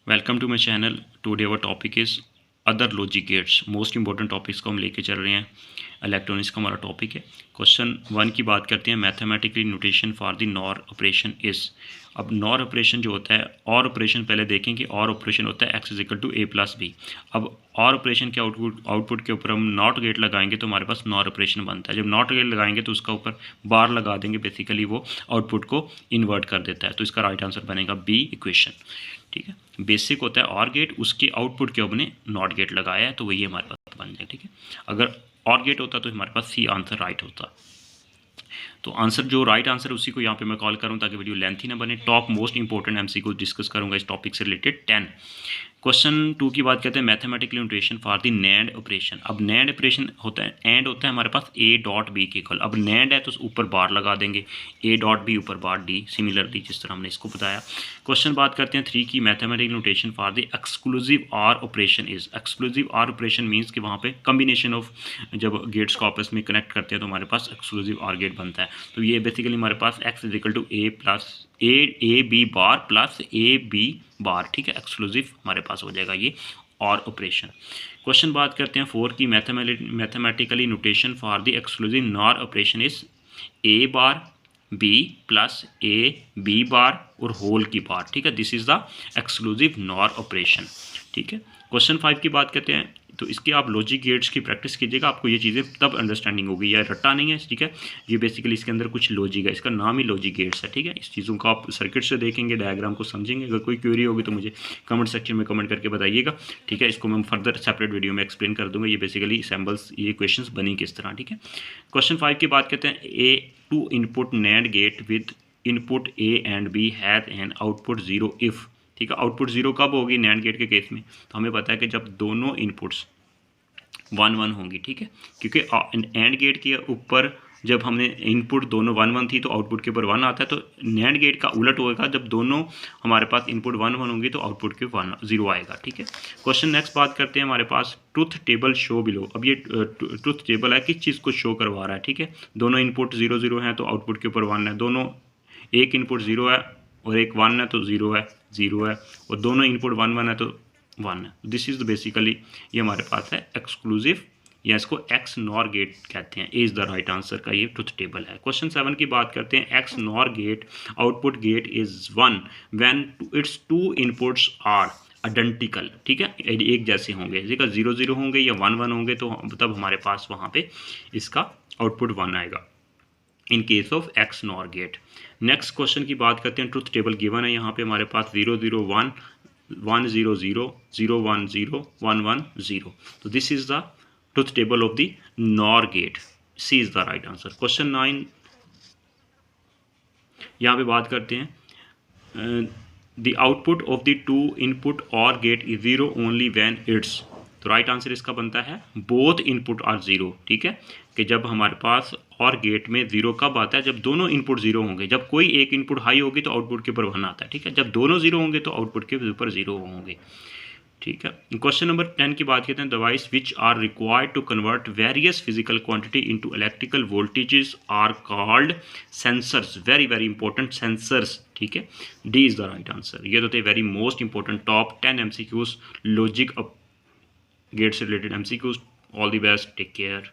Welcome to my channel. Today our topic is other logic gates. Most important topics को हम लेके चल रहे हैं। इलेक्ट्रॉनिक्स का हमारा टॉपिक है। क्वेश्चन 1 की बात करते हैं। Mathematically notation for the nor operation is. अब नॉर ऑपरेशन जो होता है, और ऑपरेशन पहले देखें कि और ऑपरेशन होता है X is equal to A plus B. अब और ऑपरेशन के आउटपुट के ऊपर हम नॉट गेट लगाएंगे तो हमारे पास नॉर ऑपरेशन बनता है। जब नॉट गेट लगाएंगे तो उसका ऊपर बार लगा देंगे, बेसिकली वो आउटपुट को इन्वर्ट कर देता है। तो इसका राइट आंसर बनेगा बी इक्वेशन। ठीक है, बेसिक होता है और गेट, उसके आउटपुट के हमने नॉट गेट लगाया है तो वही हमारे पास बन जाए। ठीक है, अगर और गेट होता तो हमारे पास सी आंसर राइट होता। तो आंसर जो राइट आंसर उसी को यहाँ पे मैं कॉल करूँ ताकि वीडियो लेंथी ना बने। Top most important MCQ discuss करूँगा इस टॉपिक से रिलेटेड 10। क्वेश्चन 2 की बात करते हैं। Mathematical notation for the NAND operation. अब नैंड ऑपरेशन होता है, एंड होता है हमारे पास ए डॉट बी के इक्वल। अब नैंड है तो ऊपर बार लगा देंगे, ए डॉट बी ऊपर बार डी, सिमिलरली जिस तरह हमने इसको बताया। क्वेश्चन बात करते हैं 3 की। Mathematical notation for the exclusive OR operation is. Exclusive OR operation means कि वहाँ पे कम्बिनेशन ऑफ जब गेट्स को आपस में कनेक्ट करते हैं तो हमारे पास एक्सक्लूसिव आर गेट बनता है। तो ये बेसिकली हमारे पास X is equal to A plus A B bar plus A B bar. ठीक है, एक्सक्लूसिव हमारे पास हो जाएगा ये और ऑपरेशन। क्वेश्चन बात करते हैं 4 की। Mathematically notation for the exclusive NOR operation is A bar B plus A B bar और होल की बार। ठीक है, this is the exclusive NOR operation. ठीक है, क्वेश्चन 5 की बात करते हैं। तो इसके आप लॉजिक गेट्स की प्रैक्टिस कीजिएगा, आपको ये चीज़ें तब अंडरस्टैंडिंग होगी। या रट्टा नहीं है, ठीक है, ये बेसिकली इसके अंदर कुछ लॉजिक है, इसका नाम ही लॉजिक गेट्स है। ठीक है, इस चीज़ों को आप सर्किट से देखेंगे, डायग्राम को समझेंगे। अगर कोई क्वेरी होगी तो मुझे कमेंट सेक्शन में कमेंट करके बताइएगा। ठीक है, इसको मैं फर्दर सेपरेट वीडियो में एक्सप्लेन कर दूंगा। ये बेसिकली सैम्बल्स, ये क्वेश्चन बनी किस तरह। ठीक है, क्वेश्चन 5 की बात करते हैं। A two input NAND gate with input A and B has an output 0 if. ठीक है, आउटपुट 0 कब होगी नैंड गेट के केस में? तो हमें पता है कि जब दोनों इनपुट्स 1 1 होंगी। ठीक है, क्योंकि एंड गेट के ऊपर जब हमने इनपुट दोनों 1 1 थी तो आउटपुट के ऊपर 1 आता है। तो नैंड गेट का उलट होगा, जब दोनों हमारे पास इनपुट 1 1 होंगी तो आउटपुट के 0 आएगा। ठीक है, क्वेश्चन नेक्स्ट बात करते हैं हमारे पास। Truth table show below. अब ये ट्रुथ टेबल है, किस चीज़ को शो करवा रहा है? ठीक है, दोनों इनपुट 0 0 हैं तो आउटपुट के ऊपर 1 है। दोनों एक इनपुट 0 है और एक 1 है तो 0 है 0 है, और दोनों इनपुट 1 1 है तो 1 है। दिस इज बेसिकली ये हमारे पास है एक्सक्लूसिव, या इसको एक्स नॉर गेट कहते हैं। ए इज द राइट आंसर का ये ट्रुथ टेबल है। क्वेश्चन 7 की बात करते हैं। X NOR gate output gate is 1 when it's 2 inputs are identical. ठीक है, एक जैसे होंगे, ठीक है, 0 0 होंगे या 1 1 होंगे तो तब हमारे पास वहाँ पे इसका आउटपुट 1 आएगा in case of X NOR gate. Next question की बात करते हैं। ट्रुथ टेबल गिवन है यहाँ पे हमारे पास 0 0 1 1 0 0 0 1 0 1 1 0। तो this is the truth table of the NOR gate. C is the right answer. Question 9 यहाँ पे बात करते हैं। The output of the 2 input OR gate is 0 only when it's. तो राइट आंसर इसका बनता है बोथ इनपुट आर 0। ठीक है, कि जब हमारे पास और गेट में 0 कब आता है? जब दोनों इनपुट 0 होंगे। जब कोई एक इनपुट हाई होगी तो आउटपुट के ऊपर 1 आता है। ठीक है, जब दोनों 0 होंगे तो आउटपुट के ऊपर 0 होंगे। ठीक है, क्वेश्चन नंबर 10 की बात करते हैं। Device which are required to convert various physical quantity into electrical voltages are called sensors. Very very important, sensors. ठीक है, D is the right answer. ये तो थे very most important top 10 MCQs logic gate से related MCQs. All the best, take care.